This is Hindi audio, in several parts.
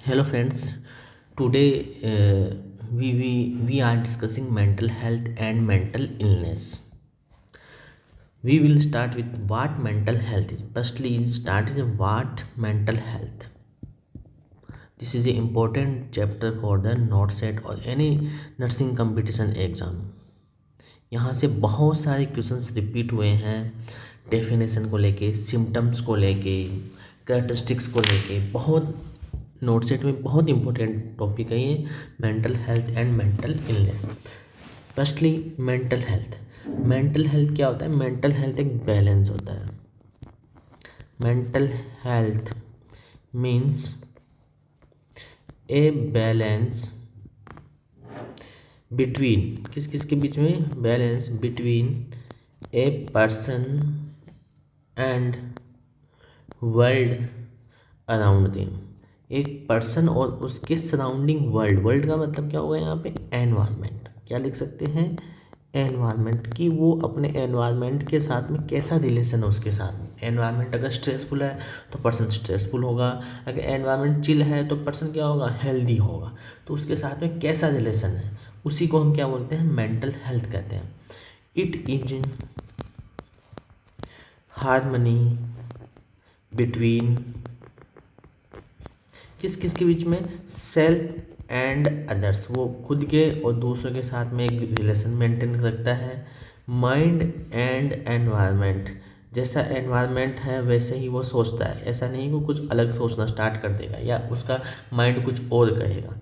Hello friends, today we are discussing mental health and mental illness. We will start with what mental health is. Firstly, start is what mental health. This is an important chapter for the NOTSET or any nursing competition exam. यहाँ से बहुत सारे क्वेश्चंस रिपीट हुए हैं डेफिनेशन को लेके, सिम्टम्स को लेके, कैरेक्टरिस्टिक्स को लेके। बहुत नोट सेट में बहुत इंपॉर्टेंट टॉपिक है ये mental health and mental illness. Firstly mental health क्या होता है? मेंटल हेल्थ एक बैलेंस होता है। Mental health means a balance between किस किस के बीच में? Balance between a person and world around them. एक पर्सन और उसके सराउंडिंग वर्ल्ड का मतलब क्या होगा यहाँ पे? एनवायरनमेंट। क्या लिख सकते हैं? एनवायरनमेंट। कि वो अपने एनवायरनमेंट के साथ में कैसा रिलेशन है उसके साथ में। एनवायरनमेंट अगर स्ट्रेसफुल है तो पर्सन स्ट्रेसफुल होगा, अगर एनवायरनमेंट चिल है तो पर्सन क्या होगा? हेल्दी होगा। तो उसके साथ में कैसा रिलेशन है, उसी को हम क्या बोलते हैं? मेंटल हेल्थ कहते हैं। इट इज हार्मनी बिटवीन किस किस के बीच में? Self and others. वो खुद के और दूसरों के साथ में एक रिलेशन मेंटेन रखता है। Mind and environment. जैसा एनवायरनमेंट है वैसे ही वो सोचता है। ऐसा नहीं कि वो कुछ अलग सोचना स्टार्ट कर देगा या उसका माइंड कुछ और कहेगा।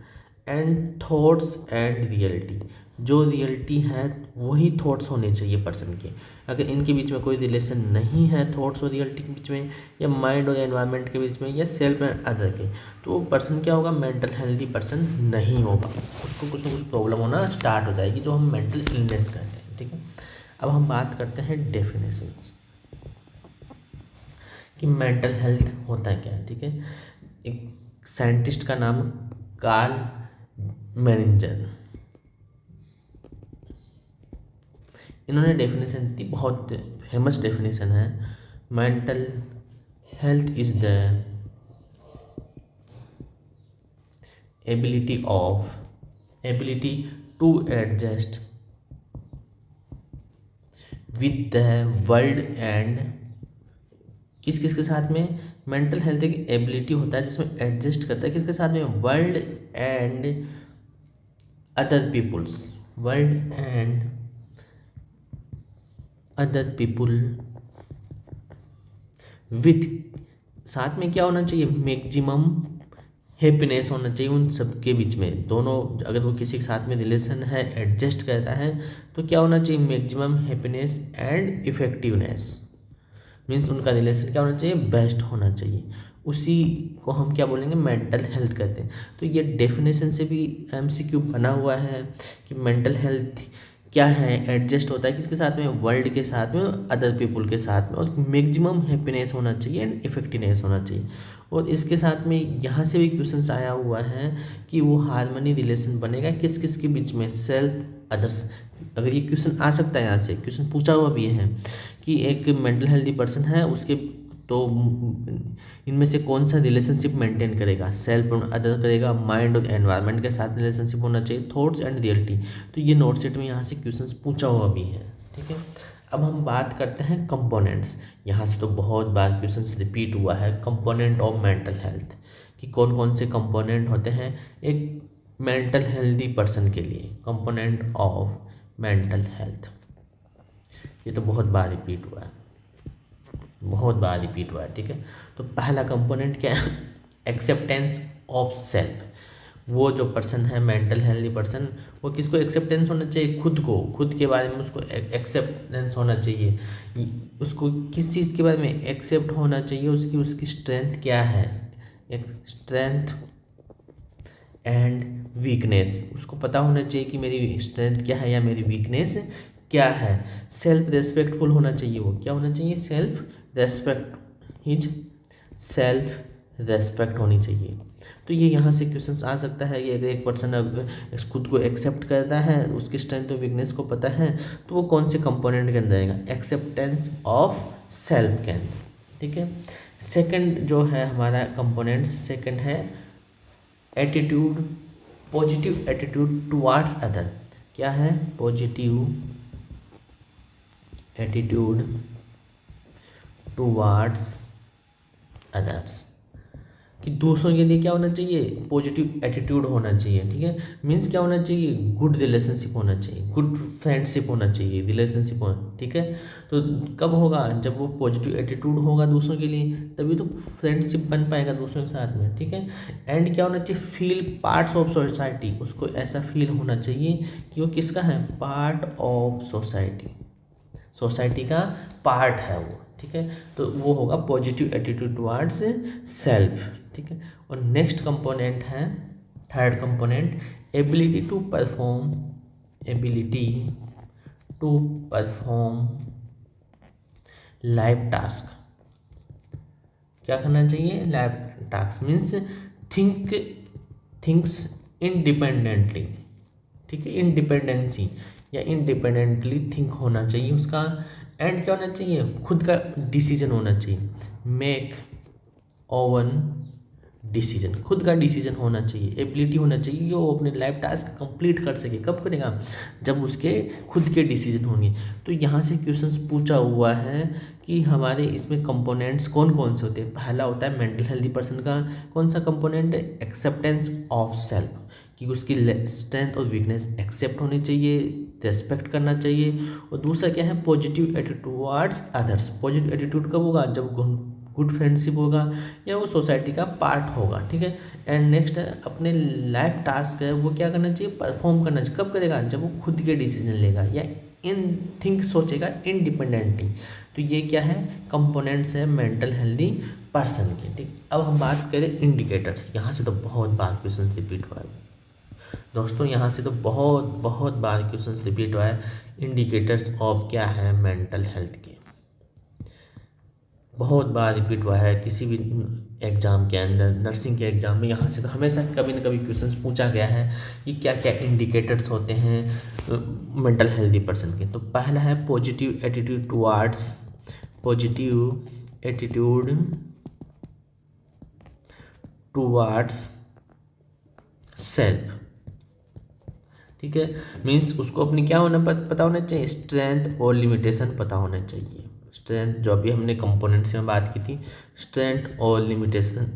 And thoughts and reality. जो रियलिटी है वही थॉट्स होने चाहिए पर्सन के। अगर इनके बीच में कोई रिलेशन नहीं है, थॉट्स और रियलिटी के बीच में, या माइंड और एनवायरनमेंट के बीच में, या सेल्फ एंड अदर के, तो वो पर्सन क्या होगा? मेंटल हेल्दी पर्सन नहीं होगा। उसको कुछ ना कुछ प्रॉब्लम होना स्टार्ट हो जाएगी, जो हम मेंटल इलनेस कहते हैं। ठीक है, अब हम बात करते हैं डेफिनेशंस कि मेंटल हेल्थ होता क्या है। ठीक है, एक साइंटिस्ट का नाम कार्ल मैनिंजर, इन्होंने डेफिनेशन दी, बहुत फेमस डेफिनेशन है। Mental health is the ability to adjust with the world and किस किस के साथ में? मेंटल हेल्थ एक एबिलिटी होता है जिसमें एडजस्ट करता है किसके साथ में? World and other peoples. World and other people with, साथ में क्या होना चाहिए? मैक्सिमम हैप्पीनेस होना चाहिए उन सबके बीच में। दोनों, अगर वो किसी के साथ में रिलेशन है, एडजस्ट करता है, तो क्या होना चाहिए? Maximum happiness and effectiveness. Means उनका रिलेशन क्या होना चाहिए? बेस्ट होना चाहिए। उसी को हम क्या बोलेंगे? मेंटल हेल्थ कहते हैं। तो ये डेफिनेशन से भी एमसीक्यू बना हुआ है कि मेंटल हेल्थ क्या है? एडजस्ट होता है किसके साथ में? वर्ल्ड के साथ में, अदर पीपुल के साथ में, और मैक्सिमम हैप्पीनेस होना चाहिए एंड इफेक्टिवनेस होना चाहिए। और इसके साथ में यहाँ से भी क्वेश्चंस आया हुआ है कि वो हार्मनी रिलेशन बनेगा किस किस के बीच में? Self others. अगर ये क्वेश्चन आ सकता है, यहाँ से क्वेश्चन पूछा हुआ भी है कि एक मेंटल हेल्दी पर्सन है, उसके तो इनमें से कौन सा रिलेशनशिप मेंटेन करेगा? सेल्फ और अदर करेगा, माइंड और एनवायरनमेंट के साथ रिलेशनशिप होना चाहिए, थॉट्स एंड रियलिटी। तो ये नोट सेट में यहाँ से क्वेश्चंस पूछा हुआ भी है। ठीक है, अब हम बात करते हैं कंपोनेंट्स। यहाँ से तो बहुत बार क्वेश्चंस रिपीट हुआ है कंपोनेंट ऑफ मेंटल हेल्थ, कि कौन कौन से कंपोनेंट होते हैं एक मेंटल हेल्दी पर्सन के लिए। कंपोनेंट ऑफ मेंटल हेल्थ, ये तो बहुत बार रिपीट हुआ है, बहुत बार रिपीट हुआ है। ठीक है, तो पहला कंपोनेंट क्या है? Acceptance of self. वो जो पर्सन है मेंटल हेल्दी पर्सन, वो किसको एक्सेप्टेंस होना चाहिए? खुद को, खुद के बारे में उसको एक्सेप्टेंस होना चाहिए। उसको किस चीज़ के बारे में एक्सेप्ट होना चाहिए? उसकी स्ट्रेंथ क्या है, एक स्ट्रेंथ एंड वीकनेस। उसको पता होना चाहिए कि मेरी स्ट्रेंथ क्या है या मेरी वीकनेस क्या है। सेल्फ रेस्पेक्टफुल होना चाहिए। वो क्या होना चाहिए? Self respect, his self respect होनी चाहिए। तो ये यहाँ से क्वेश्चंस आ सकता है कि अगर एक पर्सन अगर खुद को एक्सेप्ट करता है, उसकी स्ट्रेंथ और वीकनेस को पता है, तो वो कौन से कंपोनेंट के अंदर आएगा? एक्सेप्टेंस ऑफ सेल्फ के अंदर। ठीक है, सेकंड जो है हमारा कंपोनेंट, सेकंड है attitude, positive attitude towards other. क्या है? पॉजिटिव एटीट्यूड टुवार्ड्स अदर्स, कि दूसरों के लिए क्या होना चाहिए? पॉजिटिव एटीट्यूड होना चाहिए। ठीक है, मीन्स क्या होना चाहिए? गुड रिलेशनशिप होना चाहिए, गुड फ्रेंडशिप होना चाहिए, रिलेशनशिप होना। ठीक है, तो कब होगा? जब वो पॉजिटिव एटीट्यूड होगा दूसरों के लिए, तभी तो फ्रेंडशिप बन पाएगा दूसरों के साथ में। ठीक है, एंड क्या होना चाहिए? फील पार्ट्स ऑफ सोसाइटी, उसको ऐसा फील होना चाहिए कि वो किसका है? पार्ट ऑफ सोसाइटी, सोसाइटी का पार्ट है वो। ठीक है, तो वो होगा पॉजिटिव एटीट्यूड टुवार्ड्स सेल्फ। ठीक है, और नेक्स्ट कंपोनेंट है, third component, ability to perform, ability to perform life task. क्या करना चाहिए? Life task means thinks independently. ठीक है, इंडिपेंडेंसी या इंडिपेंडेंटली थिंक होना चाहिए उसका। एंड क्या होना चाहिए? खुद का डिसीजन होना चाहिए, मेक ओवन डिसीजन, खुद का डिसीजन होना चाहिए, एबिलिटी होना चाहिए कि वो अपने लाइफ टास्क कंप्लीट कर सके। कब करेगा? जब उसके खुद के डिसीजन होंगे। तो यहाँ से क्वेश्चंस पूछा हुआ है कि हमारे इसमें कंपोनेंट्स कौन कौन से होते हैं। पहला होता है मेंटल हेल्दी पर्सन का कौन सा कंपोनेंट है? एक्सेप्टेंस ऑफ सेल्फ, कि उसकी स्ट्रेंथ और वीकनेस एक्सेप्ट होनी चाहिए, रेस्पेक्ट करना चाहिए। और दूसरा क्या है? Positive attitude towards others. Positive attitude कब होगा? जब गुड फ्रेंडशिप होगा या वो सोसाइटी का पार्ट होगा। ठीक है, एंड नेक्स्ट है अपने लाइफ टास्क है वो क्या करना चाहिए? परफॉर्म करना चाहिए। कब करेगा? जब वो खुद के डिसीजन लेगा या इन थिंक सोचेगा इंडिपेंडेंटली। तो ये क्या है? कंपोनेंट्स है मेंटल हेल्दी पर्सन के। ठीक, अब हम बात करें इंडिकेटर्स। यहाँ से तो बहुत बार क्वेश्चन रिपीट हुआ है दोस्तों, यहाँ से तो बहुत बार क्वेश्चन रिपीट हुआ है। इंडिकेटर्स ऑफ क्या है? मेंटल हेल्थ के बहुत बार रिपीट हुआ है किसी भी एग्ज़ाम के अंदर, नर्सिंग के एग्ज़ाम में। यहाँ से तो हमेशा कभी ना कभी क्वेश्चंस पूछा गया है कि क्या क्या इंडिकेटर्स होते हैं मेंटल हेल्दी पर्सन के। तो पहला है positive attitude towards, positive attitude towards self. ठीक है, मीन्स उसको अपनी क्या होना पता होना चाहिए? स्ट्रेंथ और लिमिटेशन पता होना चाहिए। स्ट्रेंथ जो अभी हमने कंपोनेंट्स में बात की थी, स्ट्रेंथ और लिमिटेशन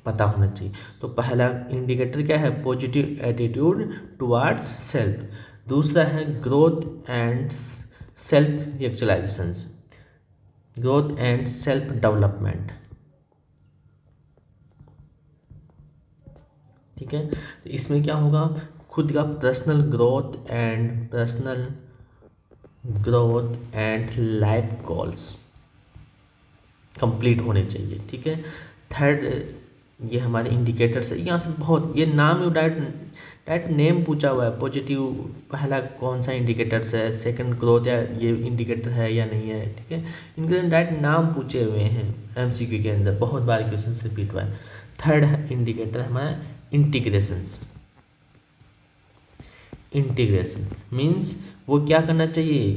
पता होना चाहिए। तो पहला इंडिकेटर क्या है? Positive attitude towards self. दूसरा है growth and self actualisations, growth and self development. ठीक है, तो इसमें क्या होगा? खुद का personal growth and life goals complete होने चाहिए। ठीक है, थर्ड ये हमारे इंडिकेटर्स है। यहाँ से बहुत ये नाम ही डायरेक्ट नेम पूछा हुआ है। पॉजिटिव पहला कौन सा इंडिकेटर्स है, सेकंड ग्रोथ या ये इंडिकेटर है या नहीं है। ठीक है, इनके डायरेक्ट नाम पूछे हुए हैं एमसीक्यू के अंदर, बहुत बार क्वेश्चन रिपीट हुआ है। थर्ड इंडिकेटर है हमारा इंटीग्रेशंस। इंटीग्रेशन मीन्स वो क्या करना चाहिए?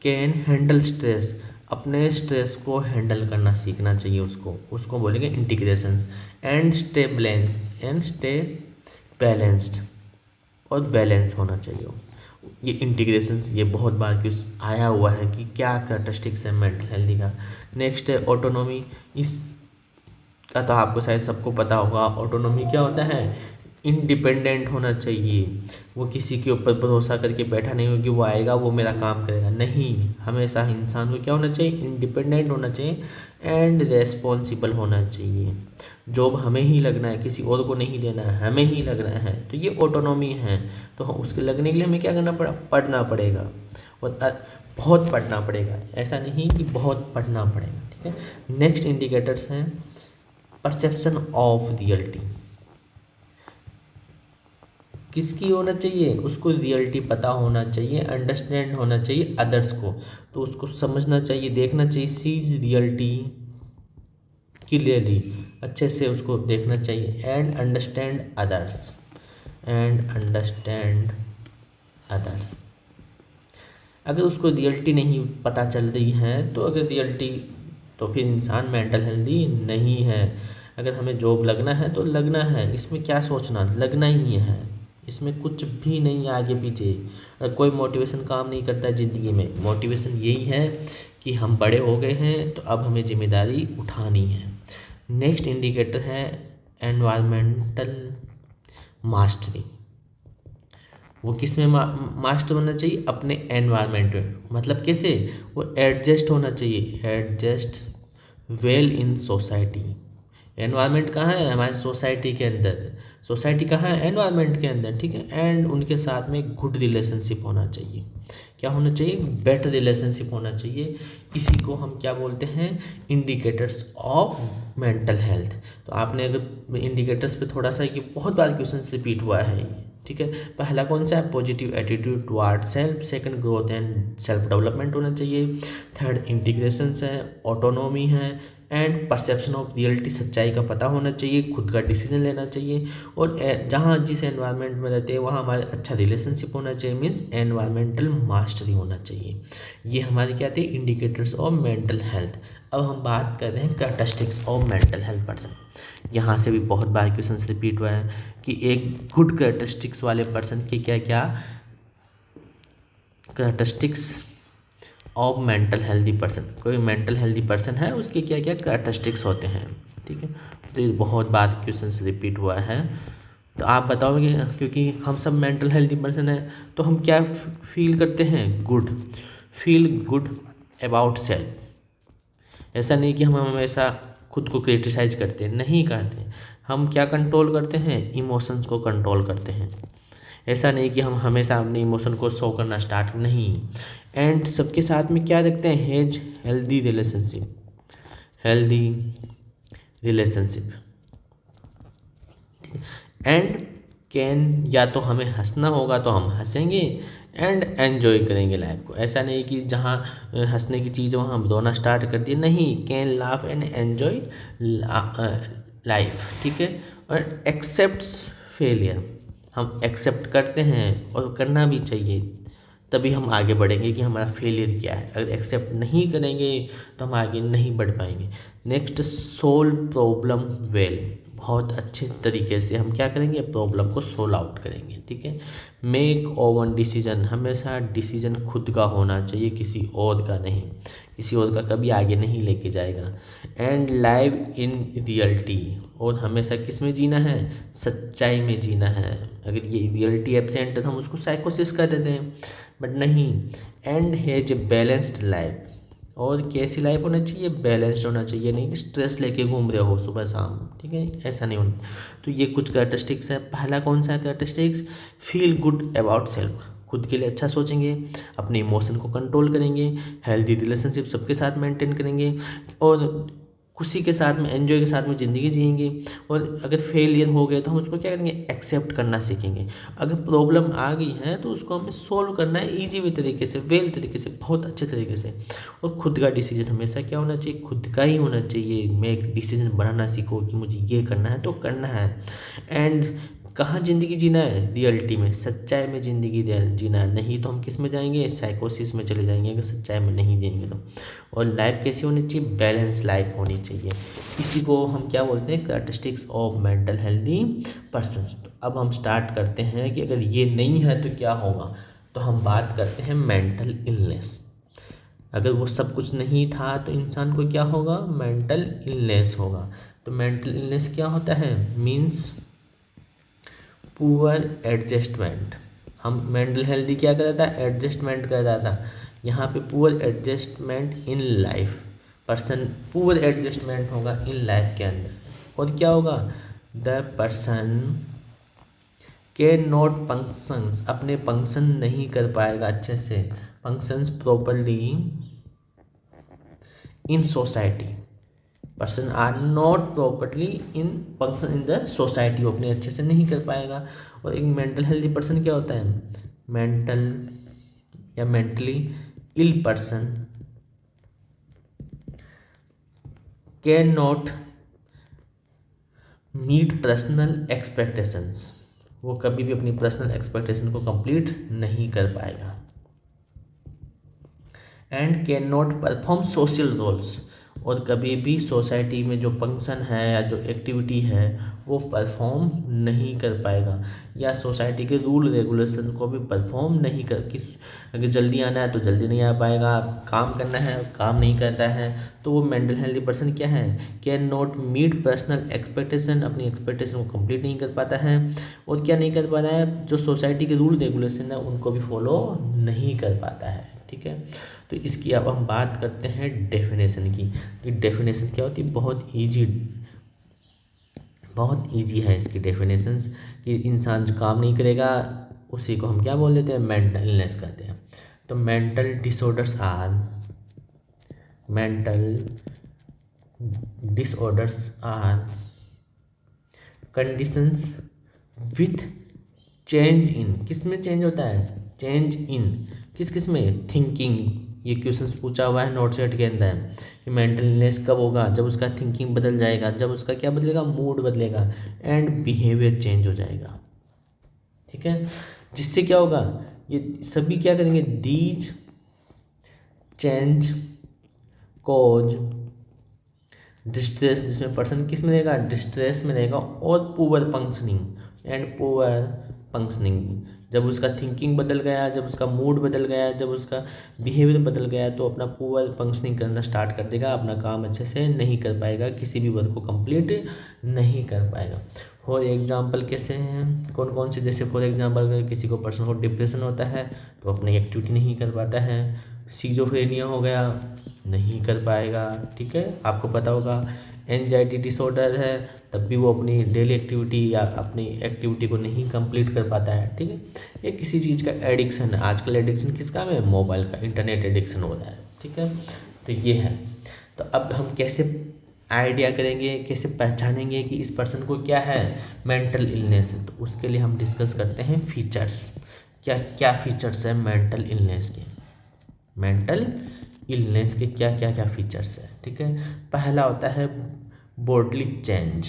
कैन हैंडल स्ट्रेस, अपने स्ट्रेस को हैंडल करना सीखना चाहिए उसको बोलेंगे इंटीग्रेशंस। एंड स्टे बैलेंस्ड, और बैलेंस होना चाहिए। ये इंटीग्रेशंस ये बहुत बार क्यों आया हुआ है कि क्या कैरेक्टरिस्टिक्स है मेंटल हेल्दी का। नेक्स्ट है ऑटोनॉमी। इसका तो आपको शायद सबको पता होगा। ऑटोनॉमी क्या होता है? इंडिपेंडेंट होना चाहिए। वो किसी के ऊपर भरोसा करके बैठा नहीं हो कि वो आएगा वो मेरा काम करेगा, नहीं। हमेशा इंसान को क्या होना चाहिए? इंडिपेंडेंट होना चाहिए एंड रेस्पॉन्सिबल होना चाहिए। जॉब हमें ही लगना है, किसी और को नहीं देना है, हमें ही लगना है। तो ये ऑटोनॉमी है। तो उसके लगने के लिए हमें क्या करना पढ़ना पड़ेगा, और बहुत पढ़ना पड़ेगा। ऐसा नहीं कि बहुत पढ़ना पड़ेगा। ठीक है, नेक्स्ट इंडिकेटर्स हैं परसेप्शन ऑफ रियलिटी। किसकी होना चाहिए? उसको रियलिटी पता होना चाहिए, अंडरस्टैंड होना चाहिए अदर्स को। तो उसको समझना चाहिए, देखना चाहिए, सीज रियलिटी क्लियरली, अच्छे से उसको देखना चाहिए। And understand others. अगर उसको रियलिटी नहीं पता चल रही है तो फिर इंसान मेंटल हेल्दी नहीं है। अगर हमें जॉब लगना है तो लगना है, इसमें क्या सोचना, लगना ही है, इसमें कुछ भी नहीं है आगे पीछे। और कोई मोटिवेशन काम नहीं करता है ज़िंदगी में। मोटिवेशन यही है कि हम बड़े हो गए हैं तो अब हमें जिम्मेदारी उठानी है। नेक्स्ट इंडिकेटर है एनवायरमेंटल मास्टरी। वो किस में मास्टर होना चाहिए, अपने एनवायरनमेंट में। मतलब कैसे, वो एडजस्ट होना चाहिए, adjust well in society. Environment कहाँ है, हमारे सोसाइटी के अंदर। सोसाइटी कहाँ है, एनवायरनमेंट के अंदर, ठीक है। एंड उनके साथ में गुड रिलेशनशिप होना चाहिए। क्या होना चाहिए, बेटर रिलेशनशिप होना चाहिए। इसी को हम क्या बोलते हैं, इंडिकेटर्स ऑफ मेंटल हेल्थ। तो आपने अगर इंडिकेटर्स पे थोड़ा सा, ये बहुत बार क्वेश्चन रिपीट हुआ है, ठीक है। पहला कौन सा है, positive attitude toward self. Second, growth and self development होना चाहिए। थर्ड, इंटीग्रेशंस है, ऑटोनॉमी है, एंड परसेप्शन ऑफ रियलिटी, सच्चाई का पता होना चाहिए, खुद का डिसीजन लेना चाहिए। और जहाँ जिस एनवायरनमेंट में रहते हैं वहाँ हमारे अच्छा रिलेशनशिप होना चाहिए, मीन्स एनवायरमेंटल मास्टरी होना चाहिए। ये हमारे क्या थे, इंडिकेटर्स ऑफ मेंटल हेल्थ। अब हम बात कर रहे हैं characteristics of mental health person. यहाँ से भी बहुत बार क्वेश्चन रिपीट हुआ है कि एक गुड कैरेक्टरिस्टिक्स वाले पर्सन के क्या क्या characteristics of mental healthy person. कोई मेंटल हेल्दी पर्सन है उसके क्या क्या कैरेक्टरिस्टिक्स होते हैं, ठीक है। तो ये बहुत बार क्वेश्चन रिपीट हुआ है, तो आप बताओगे, क्योंकि हम सब मेंटल हेल्दी पर्सन है तो हम क्या फील करते हैं, good, feel good about self. ऐसा नहीं कि हम हमेशा खुद को क्रिटिसाइज करते हैं, नहीं करते। हम क्या कंट्रोल करते हैं, इमोशंस को कंट्रोल करते हैं। ऐसा नहीं कि हम हमेशा अपने इमोशन को शो करना स्टार्ट, नहीं। एंड सबके साथ में क्या रखते हैं, hedge healthy relationship, healthy relationship. And can, या तो हमें हंसना होगा तो हम हंसेंगे एंड एन्जॉय करेंगे लाइफ को। ऐसा नहीं कि जहाँ हंसने की चीज़ वहाँ हम रोना स्टार्ट कर दिए, नहीं। Can laugh and enjoy life, ठीक है। और एक्सेप्ट्स फेलियर, हम एक्सेप्ट करते हैं और करना भी चाहिए, तभी हम आगे बढ़ेंगे कि हमारा फेलियर क्या है। अगर एक्सेप्ट नहीं करेंगे तो हम आगे नहीं बढ़ पाएंगे। Next, solve problem well. बहुत अच्छे तरीके से हम क्या करेंगे, प्रॉब्लम को सोल्व आउट करेंगे, ठीक है। मेक ओवन डिसीजन, हमेशा डिसीजन खुद का होना चाहिए, किसी और का नहीं। किसी और का कभी आगे नहीं लेके जाएगा। एंड लाइव इन रियलिटी, और हमेशा किस में जीना है, सच्चाई में जीना है। अगर ये रियलिटी एब्सेंट है तो हम उसको साइकोसिस कर देते हैं, बट नहीं। And has a balanced life, और कैसी लाइफ होना चाहिए, बैलेंस्ड होना चाहिए, नहीं कि स्ट्रेस लेके घूम रहे हो सुबह शाम, ठीक है, ऐसा नहीं होना। तो ये कुछ कैरेक्टरिस्टिक्स है। पहला कौन सा characteristics, feel good about self, खुद के लिए अच्छा सोचेंगे, अपने इमोशन को कंट्रोल करेंगे, हेल्दी रिलेशनशिप सबके साथ मेंटेन करेंगे, और खुशी के साथ में, एंजॉय के साथ में ज़िंदगी जिएंगे। और अगर फेलियर हो गए तो हम उसको क्या करेंगे, एक्सेप्ट करना सीखेंगे। अगर प्रॉब्लम आ गई है तो उसको हमें सोल्व करना है ईजी वे तरीके से, वेल तरीके से, बहुत अच्छे तरीके से। और खुद का डिसीजन हमेशा क्या होना चाहिए, खुद का ही होना चाहिए। मैं एक डिसीजन बनाना सीखो कि मुझे ये करना है तो करना है। एंड कहाँ ज़िंदगी जीना है, रियलिटी में, सच्चाई में ज़िंदगी जीना है, नहीं तो हम किस में जाएंगे, साइकोसिस में चले जाएंगे अगर सच्चाई में नहीं जिएंगे तो। और लाइफ कैसी होनी चाहिए, बैलेंस लाइफ होनी चाहिए। इसी को हम क्या बोलते हैं, characteristics of mental healthy persons. तो अब हम स्टार्ट करते हैं कि अगर ये नहीं है तो क्या होगा। तो हम बात करते हैं मेंटल इलनेस। अगर वो सब कुछ नहीं था तो इंसान को क्या होगा, मेंटल इलनेस होगा। तो मेंटल इलनेस क्या होता है, मीन्स पुअर एडजस्टमेंट। हम मेंटल हेल्दी क्या कर रहा था, एडजस्टमेंट कर रहा था। यहाँ पे poor adjustment in life, person poor adjustment होगा इन लाइफ के अंदर। और क्या होगा, the person can not functions, अपने फंक्शन नहीं कर पाएगा अच्छे से, functions properly in society. Person are not properly in function in the society, वो अपने अच्छे से नहीं कर पाएगा। और एक मेंटल हेल्दी पर्सन क्या होता है, मेंटल या mentally ill person can not meet personal expectations, वो कभी भी अपनी पर्सनल एक्सपेक्टेशन को कंप्लीट नहीं कर पाएगा। And can not perform social roles, और कभी भी सोसाइटी में जो फंक्शन है या जो एक्टिविटी है वो परफॉर्म नहीं कर पाएगा, या सोसाइटी के रूल रेगुलेशन को भी परफॉर्म नहीं कर किस अगर जल्दी आना है तो जल्दी नहीं आ पाएगा, काम करना है काम नहीं करता है, तो वो मेंटल हेल्दी पर्सन क्या है, can not meet personal expectation, अपनी एक्सपेक्टेशन को कंप्लीट नहीं कर पाता है, और क्या नहीं कर पा रहा है, जो सोसाइटी के रूल रेगुलेशन है उनको भी फॉलो नहीं कर पाता है। ठीक है, तो इसकी अब हम बात करते हैं डेफिनेशन की, कि डेफिनेशन क्या होती है। बहुत ईजी है इसकी डेफिनेशंस, कि इंसान जो काम नहीं करेगा उसी को हम क्या बोल देते हैं, मेंटल इलनेस कहते हैं। तो mental disorders are conditions with change in, किस में चेंज होता है, चेंज इन किस में, थिंकिंग। ये क्वेश्चन पूछा हुआ है नोट सेट के अंदर कि मेंटल इलनेस कब होगा, जब उसका थिंकिंग बदल जाएगा, जब उसका क्या बदलेगा, मूड बदलेगा एंड बिहेवियर चेंज हो जाएगा। ठीक है, जिससे क्या होगा, ये सभी क्या करेंगे, दीज चेंज कॉज डिस्ट्रेस, जिसमें पर्सन किस में रहेगा, डिस्ट्रेस में रहेगा, और पुअर फंक्शनिंग। जब उसका थिंकिंग बदल गया, जब उसका मूड बदल गया, जब उसका बिहेवियर बदल गया, तो अपना पुअर फंक्शनिंग करना स्टार्ट कर देगा, अपना काम अच्छे से नहीं कर पाएगा, किसी भी वर्क को कंप्लीट नहीं कर पाएगा। फॉर एग्जांपल कैसे हैं, कौन कौन से, जैसे फॉर एग्जांपल अगर किसी को पर्सन को डिप्रेशन होता है तो अपनी एक्टिविटी नहीं कर पाता है, सिजोफ्रेनिया हो गया नहीं कर पाएगा। ठीक है, आपको पता होगा एंजाइटी डिसऑर्डर है, तब भी वो अपनी डेली एक्टिविटी या अपनी एक्टिविटी को नहीं कंप्लीट कर पाता है। ठीक है, ये किसी चीज़ का एडिक्शन है, आजकल एडिक्शन किसका है, मोबाइल का, इंटरनेट एडिक्शन हो रहा है। ठीक है, तो ये है। तो अब हम कैसे आइडिया करेंगे, कैसे पहचानेंगे कि इस पर्सन को क्या है, मेंटल इलनेस है, तो उसके लिए हम डिस्कस करते हैं फीचर्स, क्या क्या फीचर्स है मेंटल इलनेस के, मेंटल इलनेस के क्या क्या क्या फीचर्स है। ठीक है, पहला होता है बॉडली चेंज,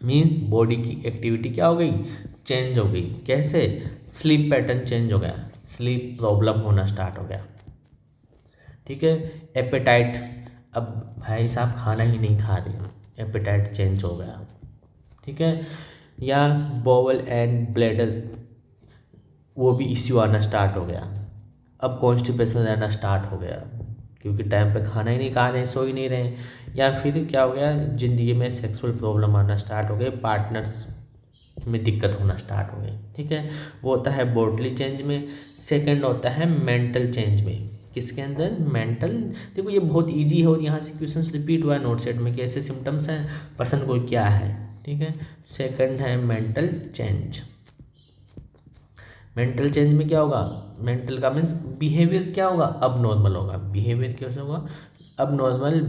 मीन्स बॉडी की एक्टिविटी क्या हो गई, चेंज हो गई। कैसे, स्लीप पैटर्न चेंज हो गया, स्लीप प्रॉब्लम होना स्टार्ट हो गया। ठीक है, एपेटाइट, अब भाई साहब खाना ही नहीं खा रहे, एपेटाइट चेंज हो गया। ठीक है, या बोवल एंड ब्लैडर, वो भी इश्यू आना स्टार्ट हो गया। अब कॉन्स्टिपेशन रहना स्टार्ट हो गया, क्योंकि टाइम पे खाना ही नहीं खा रहे, सो ही नहीं रहे। या फिर क्या हो गया, ज़िंदगी में सेक्सुअल प्रॉब्लम आना स्टार्ट हो गए, पार्टनर्स में दिक्कत होना स्टार्ट हो गई। ठीक है, वो होता है बॉडली चेंज में। सेकंड होता है मेंटल चेंज में, किसके अंदर, मेंटल। देखो ये बहुत इजी है, और यहाँ से क्वेश्चन रिपीट हुआ है नोट सेट में, कैसे सिम्टम्स हैं, पर्सन को क्या है। ठीक है, सेकंड है मेंटल चेंज। मेंटल चेंज में क्या होगा, मेंटल का मीन्स बिहेवियर क्या होगा, अब नॉर्मल होगा। बिहेवियर कैसे होगा, अब नॉर्मल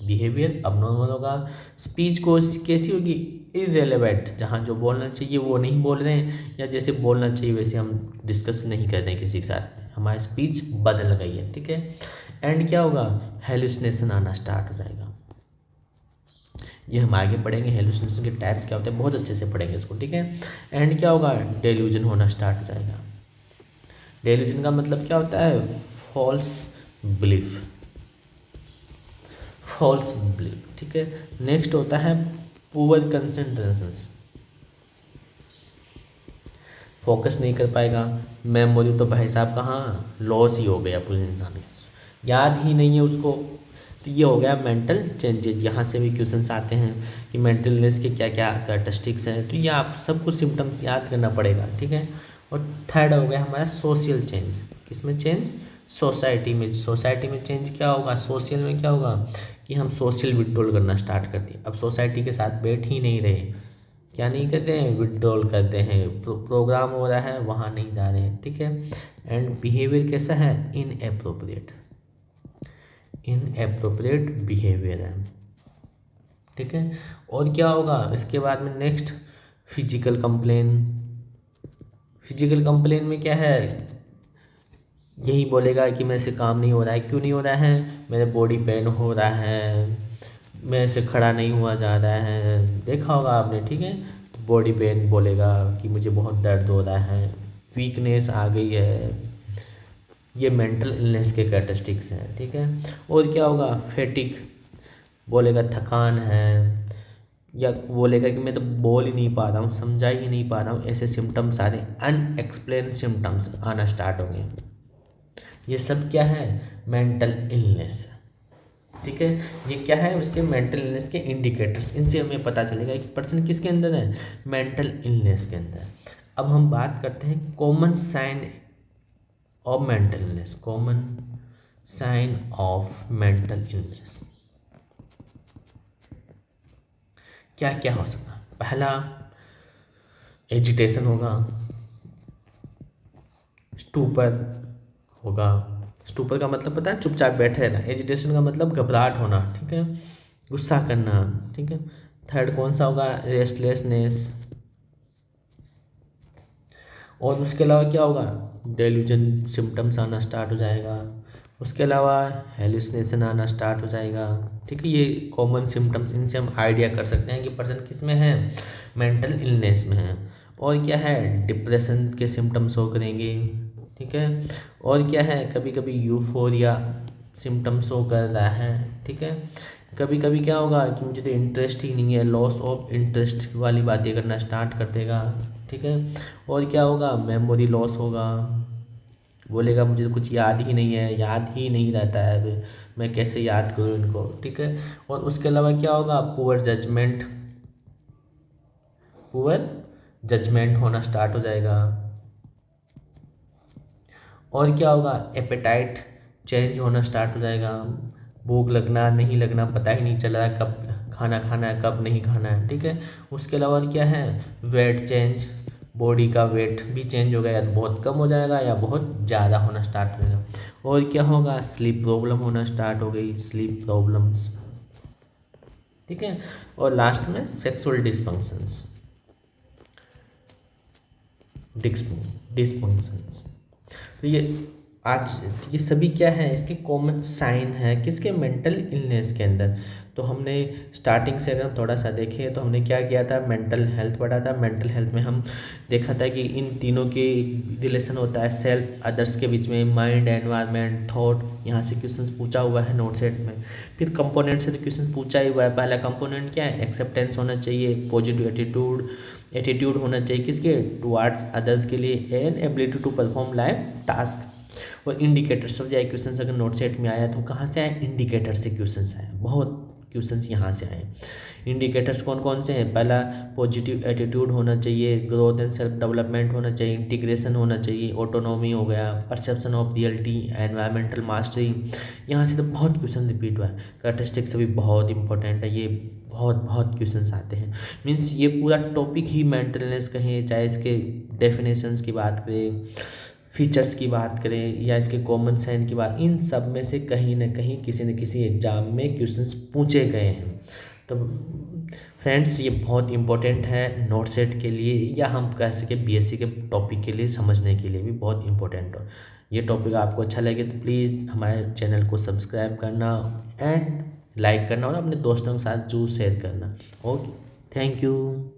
बिहेवियर अब नॉर्मल होगा। स्पीच को कैसी होगी, इररिलेवेंट, जहाँ जो बोलना चाहिए वो नहीं बोल रहे हैं, या जैसे बोलना चाहिए वैसे हम डिस्कस नहीं करते हैं किसी के साथ, हमारी स्पीच बदल गई है। ठीक है, एंड क्या होगा, हेलुसिनेशन आना स्टार्ट हो जाएगा। ये हम आगे पढ़ेंगे, हेलुसिनेशन के टाइप्स क्या होते हैं, बहुत अच्छे से पढ़ेंगे इसको। ठीक है, एंड क्या होगा, डेल्यूजन होना स्टार्ट हो जाएगा। डेल्यूजन का मतलब क्या होता है, फॉल्स बिलीफ। ठीक है, नेक्स्ट होता है पुअर कंसंट्रेशन, फोकस नहीं कर पाएगा। मेमोरी तो भाई साहब कहाँ, लॉस ही हो गया पूरे इंसान का, याद ही नहीं है उसको। तो ये हो गया मेंटल चेंजेज। यहाँ से भी क्वेश्चंस आते हैं कि मेंटल इलनेस के क्या क्या कैरेक्टरिस्टिक्स हैं, तो ये आप सबको सिम्टम्स याद करना पड़ेगा। ठीक है, और थर्ड हो गया हमारा सोशल चेंज। किसमें चेंज, सोसाइटी में। सोसाइटी में चेंज क्या होगा, सोशल में क्या होगा कि हम सोशल विड्रॉल करना स्टार्ट कर दिए, अब सोसाइटी के साथ बैठ ही नहीं रहे, क्या नहीं करते हैं, विड्रॉल करते हैं, प्रोग्राम हो रहा है वहाँ नहीं जा रहे हैं। ठीक है, एंड बिहेवियर कैसा है, इनएप्रोप्रिएट बिहेवियर है। ठीक है, और क्या होगा इसके बाद में, नेक्स्ट फिजिकल कंप्लेन में क्या है, यही बोलेगा कि मेरे से काम नहीं हो रहा है। क्यों नहीं हो रहा है, मेरे बॉडी पेन हो रहा है, मेरे से खड़ा नहीं हुआ जा रहा है, देखा होगा आपने। ठीक है, तो बॉडी पेन बोलेगा कि मुझे बहुत दर्द हो रहा है, वीकनेस आ गई है, ये मेंटल इलनेस के कैरेक्टरिस्टिक्स हैं, ठीक है। और क्या होगा, फेटिक, बोलेगा थकान है, या बोलेगा कि मैं तो बोल ही नहीं पा रहा हूँ, समझा ही नहीं पा रहा हूँ, ऐसे सिम्टम्स आ रहे हैं, अनएक्सप्लेन सिम्टम्स आना स्टार्ट हो गए। ये सब क्या है, मेंटल इलनेस है, ठीक है। ये क्या है, उसके मेंटल इलनेस के इंडिकेटर्स, इनसे हमें पता चलेगा कि पर्सन किसके अंदर है, मेंटल इलनेस के अंदर। अब हम बात करते हैं common sign of mental illness, common sign of mental illness क्या क्या हो सकता है। पहला, एजिटेशन होगा, स्टूपर होगा। स्टूपर का मतलब पता है, चुपचाप बैठे रहना। एजिटेशन का मतलब घबराहट होना, ठीक है, गुस्सा करना, ठीक है। थर्ड कौन सा होगा, रेस्टलेसनेस। और उसके अलावा क्या होगा, डेल्यूजन सिम्टम्स आना स्टार्ट हो जाएगा। उसके अलावा हेलुसिनेशन आना स्टार्ट हो जाएगा, ठीक है। ये कॉमन सिम्टम्स, इनसे हम आइडिया कर सकते हैं कि पर्सन किस में है, मेंटल इलनेस में है। और क्या है, डिप्रेशन के सिम्टम्स हो करेंगे, ठीक है। और क्या है, कभी कभी यूफोरिया सिम्टम्स शो कर रहा है, ठीक है। कभी कभी क्या होगा कि मुझे तो इंटरेस्ट ही नहीं है, लॉस ऑफ इंटरेस्ट वाली बातें करना स्टार्ट कर देगा, ठीक है। और क्या होगा, मेमोरी लॉस होगा, बोलेगा मुझे तो कुछ याद ही नहीं है, याद ही नहीं रहता है, अब मैं कैसे याद करूँ इनको, ठीक है। और उसके अलावा क्या होगा, पुअर जजमेंट, पुअर जजमेंट होना स्टार्ट हो जाएगा। और क्या होगा, एपेटाइट चेंज होना स्टार्ट हो जाएगा, भूख लगना नहीं लगना पता ही नहीं चल रहा है, कब खाना खाना है कब नहीं खाना है, ठीक है। उसके अलावा क्या है, वेट चेंज, बॉडी का वेट भी चेंज होगा, या तो बहुत कम हो जाएगा या बहुत ज़्यादा होना स्टार्ट हो जाएगा। और क्या होगा, स्लीप प्रॉब्लम होना स्टार्ट हो गई, स्लीप प्रॉब्लम्स, ठीक है। और लास्ट में सेक्सुअल डिसफंक्शंस, डिसफंक्शंस। तो ये आज ये सभी क्या है, इसके कॉमन साइन है किसके, मेंटल इलनेस के अंदर। तो हमने स्टार्टिंग से अगर थोड़ा सा देखें तो हमने क्या किया था, मेंटल हेल्थ पढ़ा था। मेंटल हेल्थ में हम देखा था कि इन तीनों की रिलेशन होता है सेल्फ अदर्स के बीच में, माइंड, एनवायरनमेंट, थॉट। यहाँ से क्वेश्चंस पूछा हुआ है नोट सेट में। फिर कंपोनेंट से तो क्वेश्चन पूछा ही हुआ है। पहला कंपोनेंट क्या है, एक्सेप्टेंस होना चाहिए, पॉजिटिव एटीट्यूड होना चाहिए किसके, टुवार्ड्स अदर्स के लिए, and ability to perform life task. और इंडिकेटर सब जाए क्वेश्चन अगर नोट सेट में आया तो कहाँ से आए, इंडिकेटर से क्वेश्चन आए, बहुत क्वेश्चंस यहाँ से आए। इंडिकेटर्स कौन कौन से हैं, पहला पॉजिटिव एटीट्यूड होना चाहिए, ग्रोथ एंड सेल्फ डेवलपमेंट होना चाहिए, इंटीग्रेशन होना चाहिए, ऑटोनॉमी हो गया, perception of reality, environmental mastery. यहाँ से तो बहुत क्वेश्चन रिपीट हुआ है। कैरेक्टरिस्टिक्स भी बहुत इंपॉर्टेंट है, ये बहुत बहुत क्वेश्चंस आते हैं। मीन्स ये पूरा टॉपिक ही मेंटलनेस कहें, चाहे इसके डेफिनेशंस की बात करें, फीचर्स की बात करें, या इसके कॉमन साइन की बात, इन सब में से कहीं ना कहीं किसी न किसी एग्जाम में क्वेश्चंस पूछे गए हैं। तो फ्रेंड्स ये बहुत इंपॉर्टेंट है नोट सेट के लिए, या हम कह सकें बीएससी के टॉपिक के लिए समझने के लिए भी बहुत इंपॉर्टेंट हो। ये टॉपिक आपको अच्छा लगे तो प्लीज़ हमारे चैनल को सब्सक्राइब करना एंड लाइक करना, और अपने दोस्तों के साथ जरूर शेयर करना। Okay, thank you.